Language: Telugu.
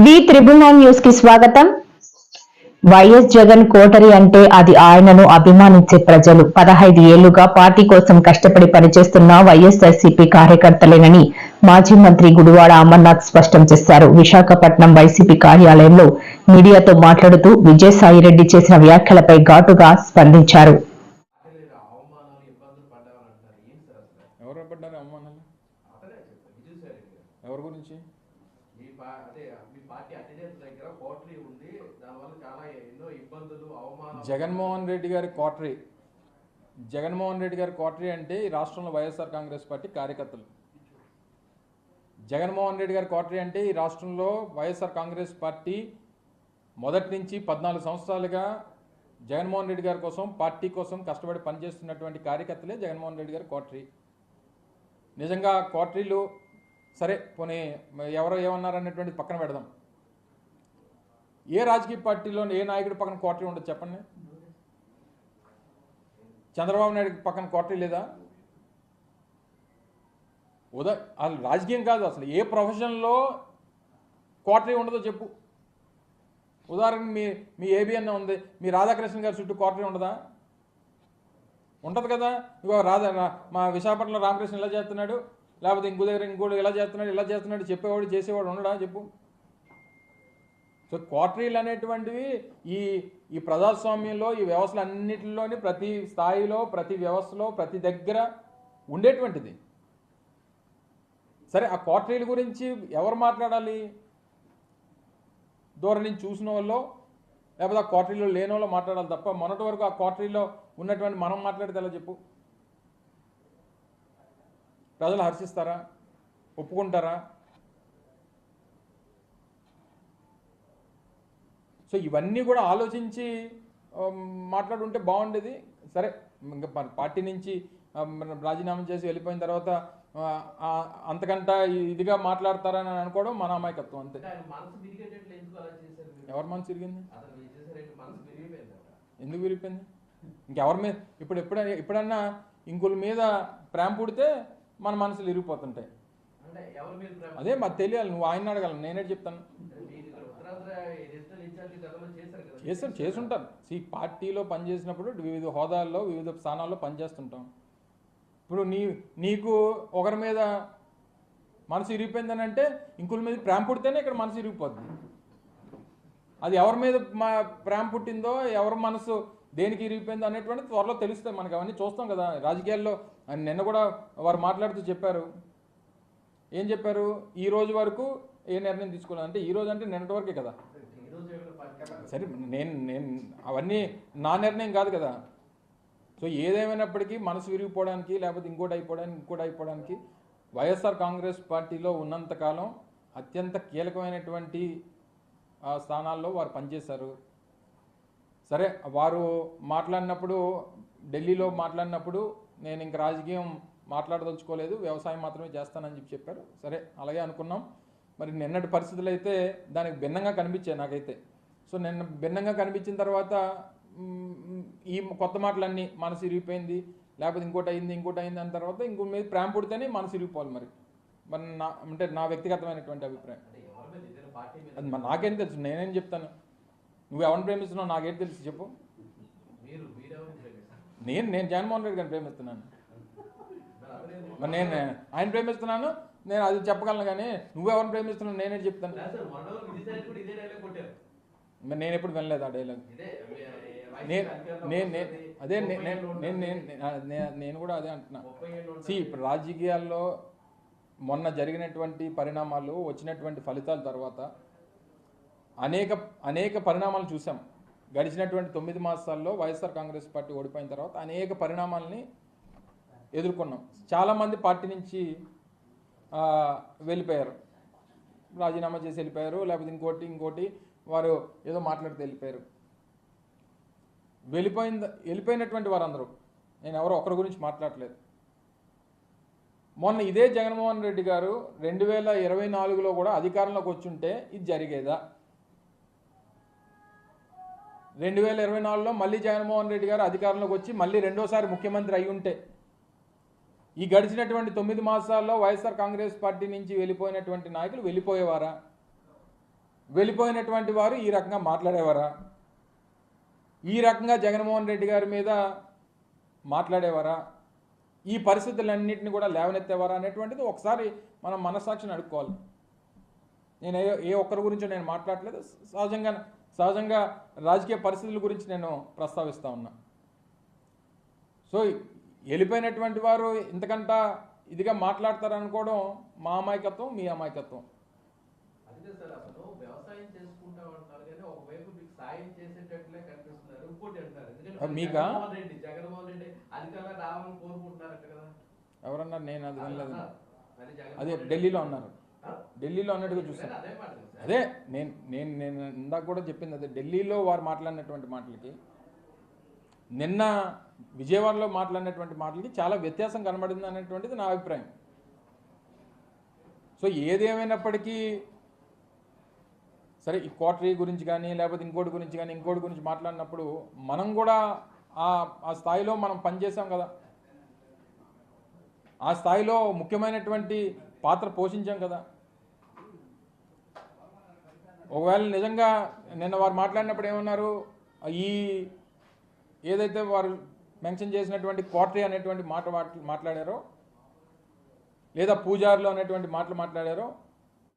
న్యూస్ కి స్వాగతం. వైఎస్ జగన్ కోటరి అంటే అది ఆయనను అభిమానించే ప్రజలు. 15 ఏళ్లుగా పార్టీ కోసం కష్టపడి పనిచేస్తున్న వైఎస్ఆర్సీపీ కార్యకర్తలేనని మాజీ మంత్రి గుడివాడ అమర్నాథ్ స్పష్టం చేశారు. విశాఖపట్నం వైసీపీ కార్యాలయంలో మీడియాతో మాట్లాడుతూ విజయసాయిరెడ్డి చేసిన వ్యాఖ్యలపై ఘాటుగా స్పందించారు. జగన్మోహన్ రెడ్డి గారి కోటరీ అంటే ఈ రాష్ట్రంలో వైఎస్ఆర్ కాంగ్రెస్ పార్టీ కార్యకర్తలు. జగన్మోహన్ రెడ్డి గారి కోటరీ అంటే ఈ రాష్ట్రంలో వైఎస్ఆర్ కాంగ్రెస్ పార్టీ మొదటి నుంచి 14 సంవత్సరాలుగా జగన్మోహన్ రెడ్డి గారి కోసం, పార్టీ కోసం కష్టపడి పనిచేస్తున్నటువంటి కార్యకర్తలే జగన్మోహన్ రెడ్డి గారి కోటరీ. నిజంగా కోటరీలు సరే పోనీ ఎవరో ఏమన్నారనేటువంటి పక్కన పెడదాం. ఏ రాజకీయ పార్టీలో ఏ నాయకుడి పక్కన కోటరీ ఉండదు చెప్పండి? చంద్రబాబు నాయుడు పక్కన కోటరీ లేదా? అసలు రాజకీయం కాదు, అసలు ఏ ప్రొఫెషన్లో కోటరీ ఉండదో చెప్పు. ఉదాహరణకు మీ ఏబిఎన్ ఉంది, మీ రాధాకృష్ణ గారి చుట్టూ కోటరీ ఉండదా? ఉంటుంది కదా. ఇగో మా విశాఖపట్నంలో రామకృష్ణ ఇలా చేస్తున్నాడు, లేకపోతే ఇంకో దగ్గర ఇంకోటి ఇలా చేస్తున్నాడు చెప్పేవాడు చేసేవాడు ఉండడా చెప్పు. సో కోటరీలు అనేటువంటివి ఈ ప్రజాస్వామ్యంలో, ఈ వ్యవస్థలన్నింటిలోని ప్రతి స్థాయిలో, ప్రతి వ్యవస్థలో, ప్రతి దగ్గర ఉండేటువంటిది. సరే, ఆ కోటరీల గురించి ఎవరు మాట్లాడాలి? దూరం నుంచి చూసిన వాళ్ళు, లేకపోతే ఆ కోటరీలో లేని వాళ్ళు మాట్లాడాలి తప్ప మొన్నటి వరకు ఆ కోటరీలో ఉన్నటువంటి మనం మాట్లాడితే ఎలా చెప్పు? ప్రజలు హర్షిస్తారా? ఒప్పుకుంటారా? సో ఇవన్నీ కూడా ఆలోచించి మాట్లాడుంటే బాగుండేది. సరే, ఇంకా పార్టీ నుంచి రాజీనామా చేసి వెళ్ళిపోయిన తర్వాత అంతకంట ఇదిగా మాట్లాడతారని అనుకోవడం మన అమాయకత్వం అంతే. ఎవరి మనసు విరిగింది? ఎందుకు విరిగిపోయింది? ఇంకెవరి మీద ఎప్పుడన్నా ఇంకుల మీద ప్రేమ పుడితే మన మనసులు విరిగిపోతుంటాయి. అదే మాకు తెలియాలి. నువ్వు ఆయన అడగాలి, నేనే చెప్తాను. చేసుంటారు. పార్టీలో పనిచేసినప్పుడు వివిధ హోదాల్లో, వివిధ స్థానాల్లో పనిచేస్తుంటాం. ఇప్పుడు నీకు ఒకరి మీద మనసు ఇరిగిపోయిందని అంటే ఇంకుల మీద ప్రేమ పుడితేనే ఇక్కడ మనసు ఇరిగిపోతుంది. అది ఎవరి మీద ప్రేమ పుట్టిందో, ఎవరి మనసు దేనికి ఇరిగిపోయిందో అనేటువంటి త్వరలో తెలుస్తాయి మనకు. అవన్నీ చూస్తాం కదా రాజకీయాల్లో. నిన్న కూడా వారు మాట్లాడుతూ చెప్పారు. ఏం చెప్పారు? ఈ రోజు వరకు ఏ నిర్ణయం తీసుకోలేదు అంటే, ఈ రోజు అంటే నిన్నటి వరకే కదా. సరే, నేను అవన్నీ నా నిర్ణయం కాదు కదా. సో ఏదేమైనప్పటికీ మనసు విరిగిపోవడానికి, లేకపోతే ఇంకోటి అయిపోవడానికి వైఎస్ఆర్ కాంగ్రెస్ పార్టీలో ఉన్నంతకాలం అత్యంత కీలకమైనటువంటి స్థానాల్లో వారు పనిచేశారు. సరే, వారు మాట్లాడినప్పుడు, ఢిల్లీలో మాట్లాడినప్పుడు నేను ఇంక రాజకీయం మాట్లాడదలుచుకోలేదు, వ్యవసాయం మాత్రమే చేస్తానని చెప్పారు. సరే, అలాగే అనుకున్నాం. మరి నిన్నటి పరిస్థితులు అయితే దానికి భిన్నంగా కనిపించాయి నాకైతే. సో నిన్న భిన్నంగా కనిపించిన తర్వాత ఈ కొత్త మాటలన్నీ మనసు ఇరిగిపోయింది, లేకపోతే ఇంకోటి అయింది అన్న తర్వాత ఇంకో మీద ప్రేమ పుడితేనే మనసు ఇరిగిపోవాలి. మరి అంటే నా వ్యక్తిగతమైనటువంటి అభిప్రాయం. అది నాకేం తెలుసు, నేనేం చెప్తాను? నువ్వు ఎవరిని ప్రేమిస్తున్నావు నాకేం తెలుసు చెప్పు. నేను జగన్మోహన్ రెడ్డి గారిని ప్రేమిస్తున్నాను. మరి నేను ఆయన ప్రేమిస్తున్నాను, నేను అది చెప్పగలను. కానీ నువ్వెవరిని ప్రేమిస్తున్నావు నేనే చెప్తాను. మరి నేను ఎప్పుడు వినలేదు ఆ డైలాగ్. నేను కూడా అదే అంటున్నా. ఇప్పుడు రాజకీయాల్లో మొన్న జరిగినటువంటి పరిణామాలు, వచ్చినటువంటి ఫలితాల తర్వాత అనేక పరిణామాలు చూసాం. గడిచినటువంటి 9 మాసాల్లో వైఎస్ఆర్ కాంగ్రెస్ పార్టీ ఓడిపోయిన తర్వాత అనేక పరిణామాలని ఎదుర్కొన్నాం. చాలామంది పార్టీ నుంచి వెళ్ళిపోయారు, రాజీనామా చేసి వెళ్ళిపోయారు, లేకపోతే ఇంకోటి వారు ఏదో మాట్లాడితే వెళ్ళిపోయారు. వెళ్ళిపోయినటువంటి వారందరూ, నేను ఎవరో ఒకరి గురించి మాట్లాడలేదు. మొన్న ఇదే జగన్మోహన్ రెడ్డి గారు 2024లో కూడా అధికారంలోకి వచ్చుంటే ఇది జరిగేదా? 2024లో మళ్ళీ జగన్మోహన్ రెడ్డి గారు అధికారంలోకి వచ్చి మళ్ళీ రెండోసారి ముఖ్యమంత్రి అయి ఉంటే ఈ గడిచినటువంటి 9 మాసాల్లో వైఎస్ఆర్ కాంగ్రెస్ పార్టీ నుంచి వెళ్ళిపోయినటువంటి నాయకులు వెళ్ళిపోయేవారా? వెళ్ళిపోయినటువంటి వారు ఈ రకంగా మాట్లాడేవారా? ఈ రకంగా జగన్మోహన్ రెడ్డి గారి మీద మాట్లాడేవారా? ఈ పరిస్థితులన్నింటినీ కూడా లేవనెత్తేవారా అనేటువంటిది ఒకసారి మనం మనస్సాక్షిని అడుక్కోవాలి. నేను ఏ ఒక్కరి గురించో నేను మాట్లాడలేదు. సహజంగా రాజకీయ పరిస్థితుల గురించి నేను ప్రస్తావిస్తూ ఉన్నా. సో వెళ్ళిపోయినటువంటి వారు ఇంతకంట ఇదిగా మాట్లాడతారనుకోవడం మా అమాయకత్వం, మీ అమాయకత్వం. అందుకే సార్ అసలు వ్యవసాయం చేసుకుంటాం అంటారు కానీ ఒకవైపు మీకు సాయం చేసేటట్లే కనిపిస్తున్నారు. ఇంకోటి అంటారు ఎందుకంటే మీకా జగన్మోహన్ రెడ్డి అధికారంలో రావాలని కోరుకుంటున్నారట కదా. ఎవరన్నారు? నేను అది వినలేదు. అది అదే ఢిల్లీలో అన్నారు, ఢిల్లీలో అన్నట్టుగా చూస్తాను. అదే మాట కదా సార్. అదే నేను ఇందాక కూడా చెప్పింది అదే. ఢిల్లీలో వారు మాట్లాడినటువంటి మాటలకి నిన్న విజయవాడలో మాట్లాడినటువంటి మాటలకి చాలా వ్యత్యాసం కనబడింది అనేటువంటిది నా అభిప్రాయం. సో ఏదేమైనప్పటికీ సరే, ఈ కోటరీ గురించి కానీ లేకపోతే ఇంకోటి గురించి మాట్లాడినప్పుడు మనం కూడా ఆ స్థాయిలో మనం పనిచేసాం కదా, ఆ స్థాయిలో ముఖ్యమైనటువంటి పాత్ర పోషించాం కదా. ఒకవేళ నిజంగా నిన్న వారు మాట్లాడినప్పుడు ఏమన్నారు, ఈ ఏదైతే వారు మెన్షన్ చేసినటువంటి కోటరీ అనేటువంటి మాట మాట్లాడారో లేదా పూజారులు అనేటువంటి మాటలు మాట్లాడారో